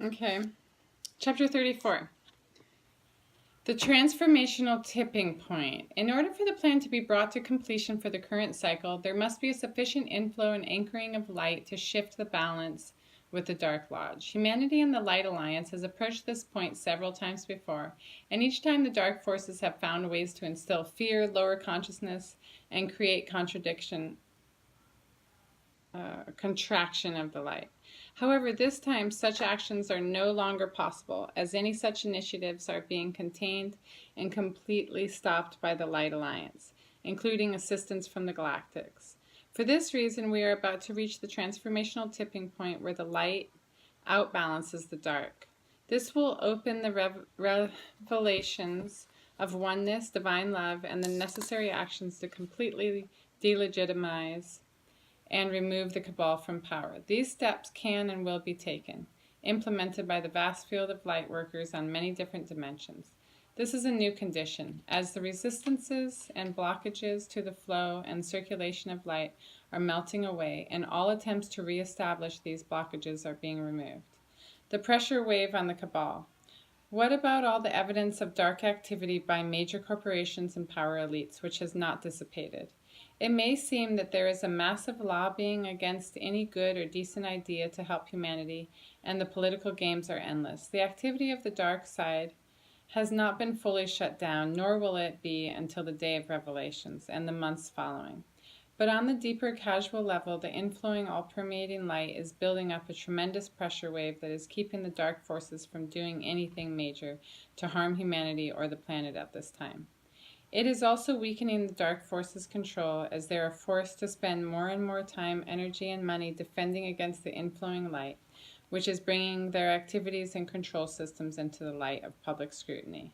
Okay. Chapter 34. The transformational tipping point. In order for the plan to be brought to completion for the current cycle, there must be a sufficient inflow and anchoring of light to shift the balance with the Dark Lodge. Humanity and the Light Alliance has approached this point several times before, and each time the dark forces have found ways to instill fear, lower consciousness, and create contraction of the light. However, this time such actions are no longer possible, as any such initiatives are being contained and completely stopped by the Light Alliance, including assistance from the Galactics. For this reason, we are about to reach the transformational tipping point where the light outbalances the dark. This will open the revelations of oneness, divine love, and the necessary actions to completely delegitimize and remove the cabal from power. These steps can and will be taken, implemented by the vast field of light workers on many different dimensions. This is a new condition, as the resistances and blockages to the flow and circulation of light are melting away, and all attempts to reestablish these blockages are being removed. The pressure wave on the cabal. What about all the evidence of dark activity by major corporations and power elites, which has not dissipated? It may seem that there is a massive lobbying against any good or decent idea to help humanity, and the political games are endless. The activity of the dark side has not been fully shut down, nor will it be until the day of revelations and the months following. But on the deeper casual level, the inflowing, all-permeating light is building up a tremendous pressure wave that is keeping the dark forces from doing anything major to harm humanity or the planet at this time. It is also weakening the dark forces' control, as they are forced to spend more and more time, energy, and money defending against the inflowing light, which is bringing their activities and control systems into the light of public scrutiny.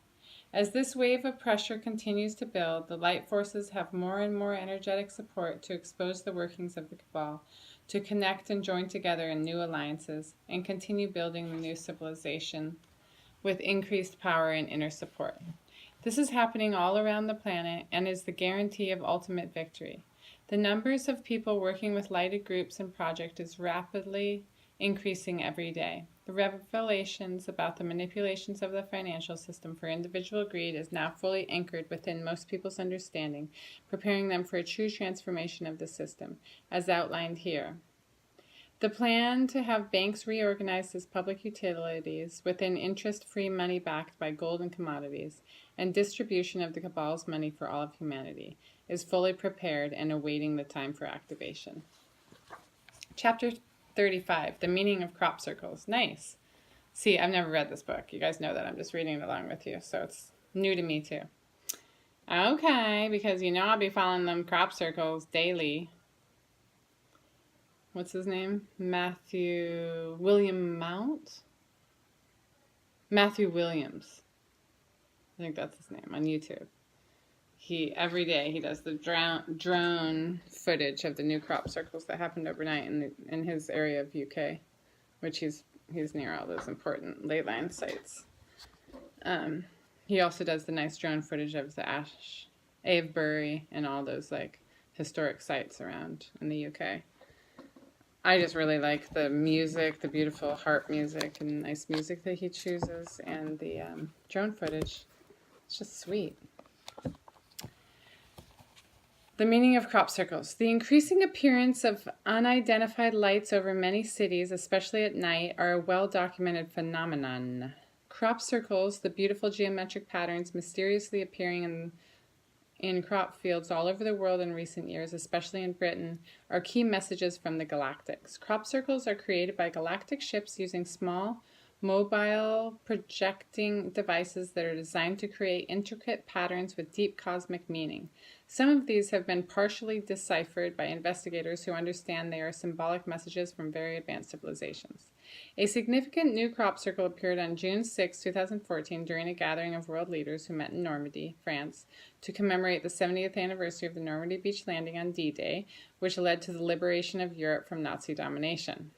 As this wave of pressure continues to build, the light forces have more and more energetic support to expose the workings of the cabal, to connect and join together in new alliances, and continue building the new civilization with increased power and inner support. This is happening all around the planet and is the guarantee of ultimate victory. The numbers of people working with lighted groups and projects is rapidly increasing every day. The revelations about the manipulations of the financial system for individual greed is now fully anchored within most people's understanding, preparing them for a true transformation of the system, as outlined here. The plan to have banks reorganized as public utilities within interest-free money backed by gold and commodities, and distribution of the cabal's money for all of humanity, is fully prepared and awaiting the time for activation. Chapter 35, The Meaning of Crop Circles. Nice. See, I've never read this book. You guys know that. I'm just reading it along with you, so it's new to me too. Okay, because you know I'll be following them crop circles daily. What's his name? William Williams. I think that's his name on YouTube. Every day he does the drone footage of the new crop circles that happened overnight in his area of UK, which he's near all those important ley line sites. He also does the nice drone footage of the Avebury and all those like historic sites around in the UK. I just really like the music, the beautiful harp music and nice music that he chooses, and the drone footage. It's just sweet. The meaning of crop circles. The increasing appearance of unidentified lights over many cities, especially at night, are a well-documented phenomenon. Crop circles, the beautiful geometric patterns mysteriously appearing in crop fields all over the world in recent years, especially in Britain, are key messages from the Galactics. Crop circles are created by galactic ships using small, mobile projecting devices that are designed to create intricate patterns with deep cosmic meaning. Some of these have been partially deciphered by investigators who understand they are symbolic messages from very advanced civilizations. A significant new crop circle appeared on June 6, 2014, during a gathering of world leaders who met in Normandy, France, to commemorate the 70th anniversary of the Normandy beach landing on D-Day, which led to the liberation of Europe from Nazi domination.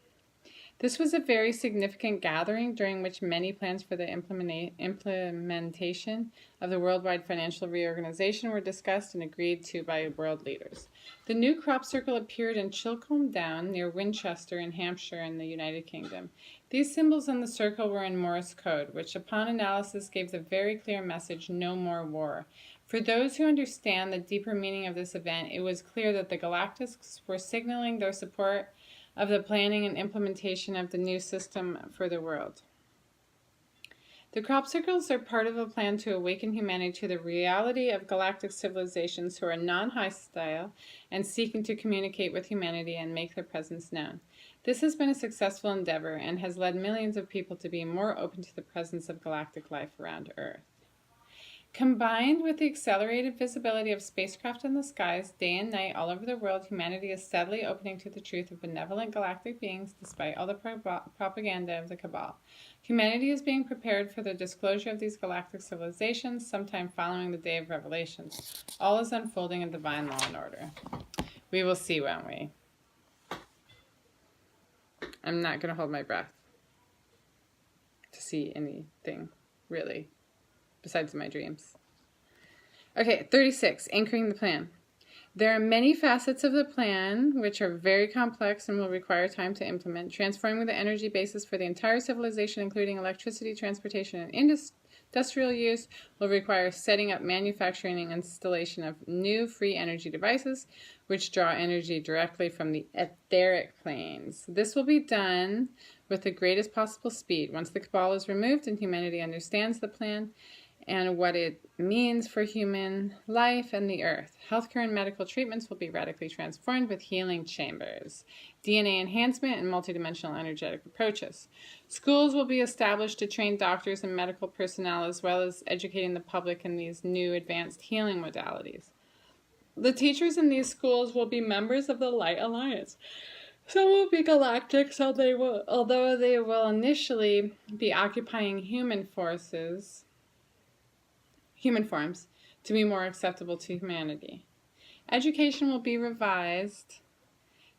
This was a very significant gathering during which many plans for the implementation of the worldwide financial reorganization were discussed and agreed to by world leaders. The new crop circle appeared in Chilcombe Down near Winchester in Hampshire in the United Kingdom. These symbols on the circle were in Morse code, which upon analysis gave the very clear message, "No more war." For those who understand the deeper meaning of this event, it was clear that the Galactics were signaling their support of the planning and implementation of the new system for the world. The crop circles are part of a plan to awaken humanity to the reality of galactic civilizations who are non-hostile and seeking to communicate with humanity and make their presence known. This has been a successful endeavor and has led millions of people to be more open to the presence of galactic life around Earth. Combined with the accelerated visibility of spacecraft in the skies day and night all over the world, humanity is steadily opening to the truth of benevolent galactic beings despite all the propaganda of the cabal. Humanity is being prepared for the disclosure of these galactic civilizations sometime following the day of revelation. All is unfolding in divine law and order. We will see, won't we? I'm not going to hold my breath to see anything, really, besides my dreams. Okay, 36, anchoring the plan. There are many facets of the plan which are very complex and will require time to implement. Transforming the energy basis for the entire civilization, including electricity, transportation, and industrial use, will require setting up manufacturing and installation of new free energy devices which draw energy directly from the etheric planes. This will be done with the greatest possible speed. Once the cabal is removed and humanity understands the plan and what it means for human life and the earth, healthcare and medical treatments will be radically transformed with healing chambers, DNA enhancement, and multidimensional energetic approaches. Schools will be established to train doctors and medical personnel, as well as educating the public in these new advanced healing modalities. The teachers in these schools will be members of the Light Alliance. Some will be galactic, although they will initially be occupying human forms to be more acceptable to humanity. Education will be revised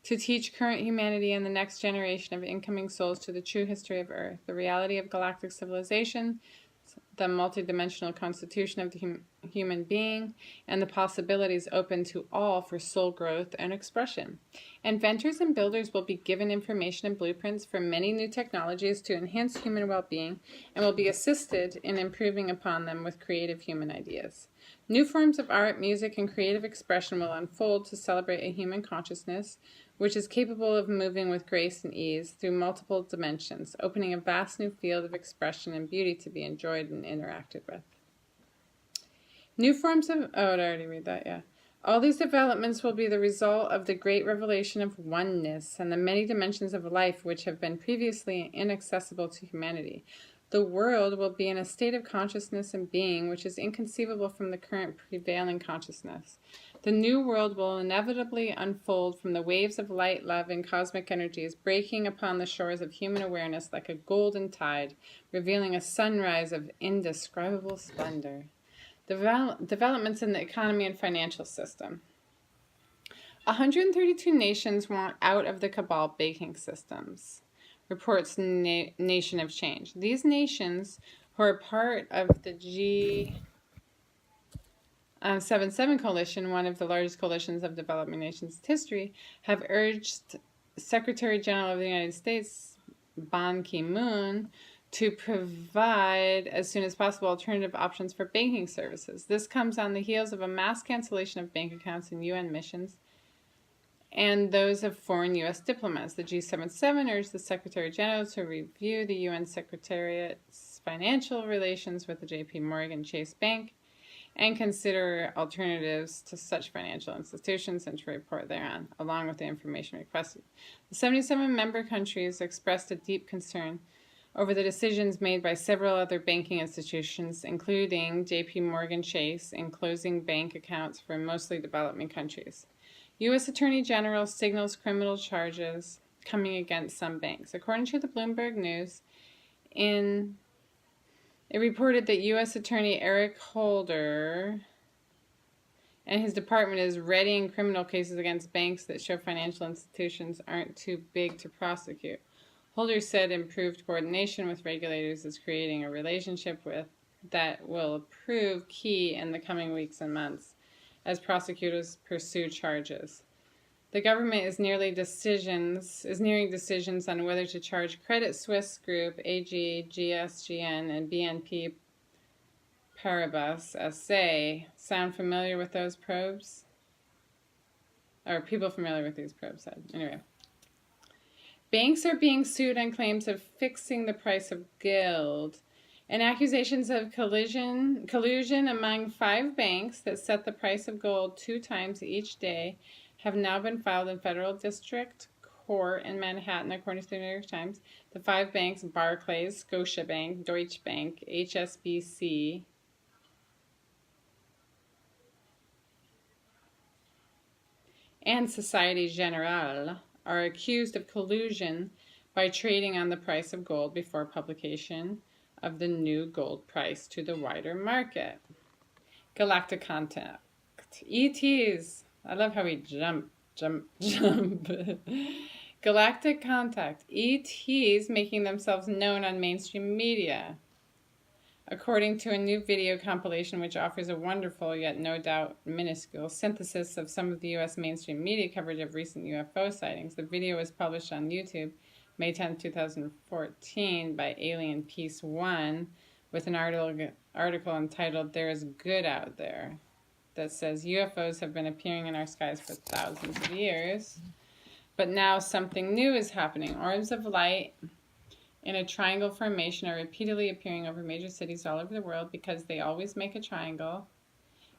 to teach current humanity and the next generation of incoming souls to the true history of Earth, the reality of galactic civilization, the multidimensional constitution of the human being, and the possibilities open to all for soul growth and expression. Inventors and builders will be given information and blueprints for many new technologies to enhance human well-being and will be assisted in improving upon them with creative human ideas. New forms of art, music, and creative expression will unfold to celebrate a human consciousness which is capable of moving with grace and ease through multiple dimensions, opening a vast new field of expression and beauty to be enjoyed and interacted with. New forms of... Oh, did I already read that? Yeah. All these developments will be the result of the great revelation of oneness and the many dimensions of life which have been previously inaccessible to humanity. The world will be in a state of consciousness and being which is inconceivable from the current prevailing consciousness. The new world will inevitably unfold from the waves of light, love, and cosmic energies breaking upon the shores of human awareness like a golden tide, revealing a sunrise of indescribable splendor. Developments in the economy and financial system. 132 nations want out of the cabal banking systems, reports Nation of Change. These nations, who are part of the G77 coalition, one of the largest coalitions of developing nations in history, have urged Secretary General of the United States, Ban Ki-moon, to provide, as soon as possible, alternative options for banking services. This comes on the heels of a mass cancellation of bank accounts in UN missions and those of foreign U.S. diplomats. The G77 urged the Secretary General to review the UN Secretariat's financial relations with the J.P. Morgan Chase Bank and consider alternatives to such financial institutions and to report thereon, along with the information requested. The 77 member countries expressed a deep concern over the decisions made by several other banking institutions, including J.P. Morgan Chase, in closing bank accounts for mostly developing countries. U.S. Attorney General signals criminal charges coming against some banks. According to the Bloomberg News, it reported that U.S. Attorney Eric Holder and his department is readying criminal cases against banks that show financial institutions aren't too big to prosecute. Holder said improved coordination with regulators is creating a relationship that will prove key in the coming weeks and months as prosecutors pursue charges. The government is nearing decisions on whether to charge Credit Suisse Group, AG, GSGN, and BNP Paribas SA. Sound familiar with those probes? Or people familiar with these probes said. Anyway. Banks are being sued on claims of fixing the price of gold, and accusations of collusion among 5 banks that set the price of gold 2 times each day have now been filed in federal district court in Manhattan, according to the New York Times. The 5 banks, Barclays, Scotiabank, Deutsche Bank, HSBC, and Societe Generale, are accused of collusion by trading on the price of gold before publication of the new gold price to the wider market. Galactic Contact. ETs. I love how we jump. Galactic Contact. ETs making themselves known on mainstream media. According to a new video compilation which offers a wonderful, yet no doubt minuscule, synthesis of some of the U.S. mainstream media coverage of recent UFO sightings. The video was published on YouTube May 10, 2014 by Alien Piece 1 with an article entitled "There is Good Out There" that says UFOs have been appearing in our skies for thousands of years, but now something new is happening. Orbs of light in a triangle formation are repeatedly appearing over major cities all over the world because they always make a triangle.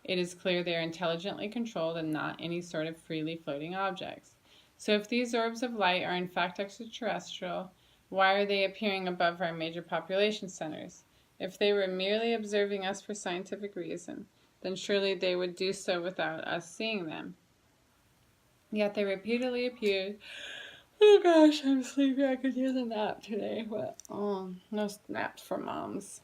It is clear they are intelligently controlled and not any sort of freely floating objects. So if these orbs of light are in fact extraterrestrial, why are they appearing above our major population centers? If they were merely observing us for scientific reason, then surely they would do so without us seeing them. Yet they repeatedly appear. Oh gosh, I'm sleepy. I could use a nap today. But no naps for moms.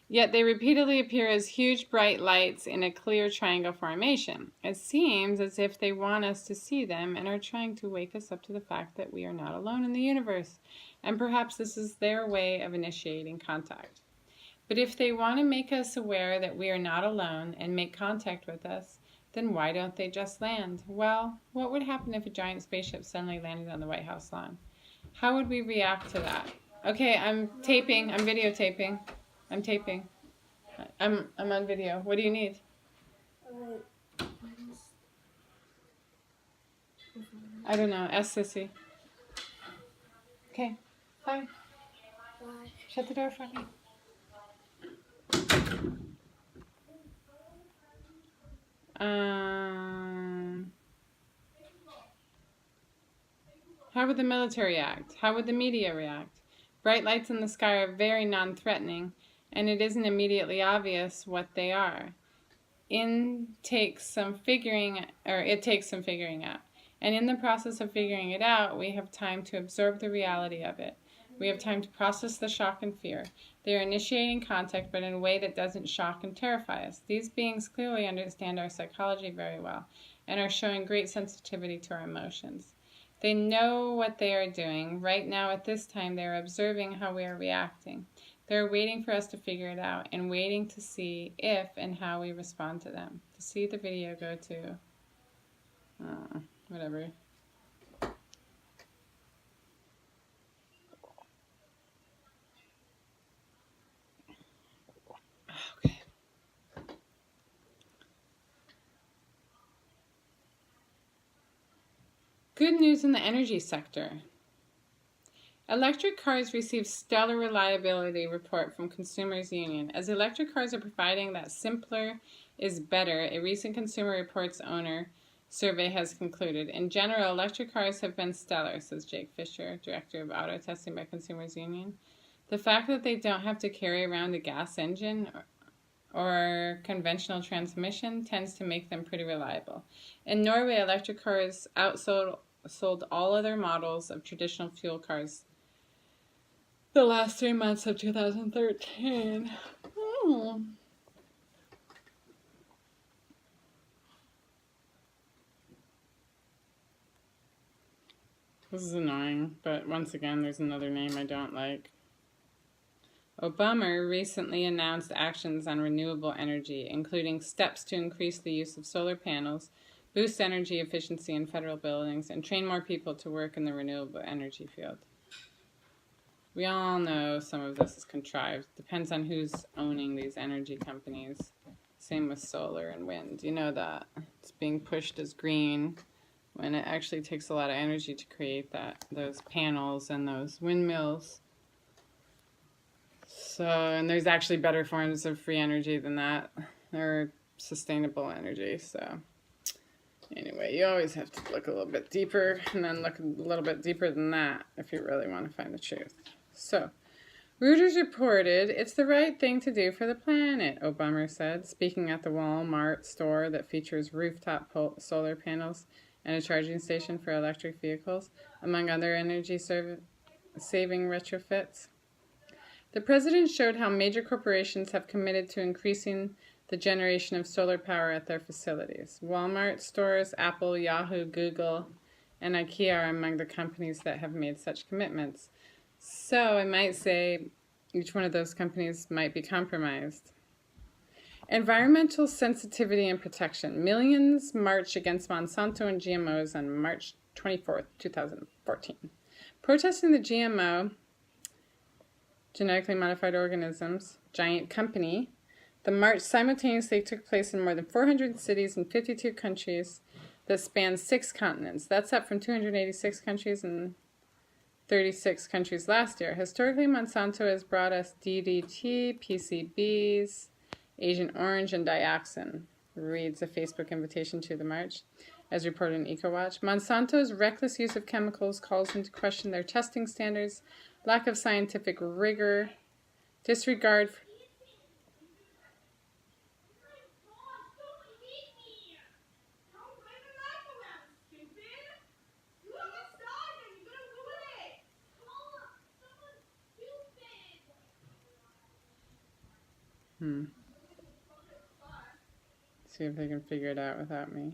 Yet they repeatedly appear as huge bright lights in a clear triangle formation. It seems as if they want us to see them and are trying to wake us up to the fact that we are not alone in the universe. And perhaps this is their way of initiating contact. But if they want to make us aware that we are not alone and make contact with us, then why don't they just land? Well, what would happen if a giant spaceship suddenly landed on the White House lawn? How would we react to that? Okay, I'm taping. I'm videotaping. I'm taping. I'm on video. What do you need? I don't know. Ask Sissy. Okay. Bye. Bye. Shut the door for me. How would the military act? How would the media react? Bright lights in the sky are very non-threatening, and it isn't immediately obvious what they are. It takes some figuring out. And in the process of figuring it out, we have time to absorb the reality of it. We have time to process the shock and fear. They are initiating contact, but in a way that doesn't shock and terrify us. These beings clearly understand our psychology very well and are showing great sensitivity to our emotions. They know what they are doing. Right now, at this time, they are observing how we are reacting. They are waiting for us to figure it out and waiting to see if and how we respond to them. To see the video, go to whatever. Okay. Good news in the energy sector. Electric cars receive stellar reliability report from Consumers Union. As electric cars are providing that simpler is better, a recent Consumer Reports owner survey has concluded. In general, electric cars have been stellar, says Jake Fisher, Director of Auto Testing by Consumers Union. The fact that they don't have to carry around a gas engine or conventional transmission tends to make them pretty reliable. In Norway, electric cars outsold all other models of traditional fuel cars the last 3 months of 2013. This is annoying, but once again, there's another name I don't like. Obama recently announced actions on renewable energy, including steps to increase the use of solar panels, boost energy efficiency in federal buildings, and train more people to work in the renewable energy field. We all know some of this is contrived. Depends on who's owning these energy companies. Same with solar and wind. You know that. It's being pushed as green when it actually takes a lot of energy to create those panels and those windmills. So, and there's actually better forms of free energy than that, or sustainable energy. So, anyway, you always have to look a little bit deeper, and then look a little bit deeper than that if you really want to find the truth. So, Reuters reported it's the right thing to do for the planet, Obama said, speaking at the Walmart store that features rooftop solar panels and a charging station for electric vehicles, among other energy-saving retrofits. The president showed how major corporations have committed to increasing the generation of solar power at their facilities. Walmart stores, Apple, Yahoo, Google, and IKEA are among the companies that have made such commitments. So I might say each one of those companies might be compromised. Environmental sensitivity and protection. Millions march against Monsanto and GMOs on March 24th, 2014. Protesting the GMO, genetically modified organisms, giant company, the march simultaneously took place in more than 400 cities in 52 countries that span 6 continents. That's up from 286 countries and 36 countries last year. Historically, Monsanto has brought us DDT, PCBs, Agent Orange, and dioxin, reads a Facebook invitation to the march, as reported in EcoWatch. Monsanto's reckless use of chemicals calls into question their testing standards, lack of scientific rigor, disregard for see if they can figure it out without me.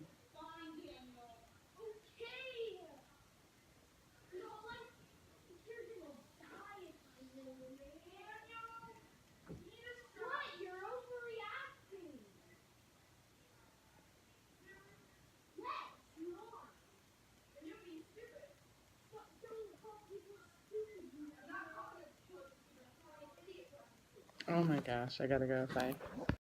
Oh my gosh, I gotta go. Bye.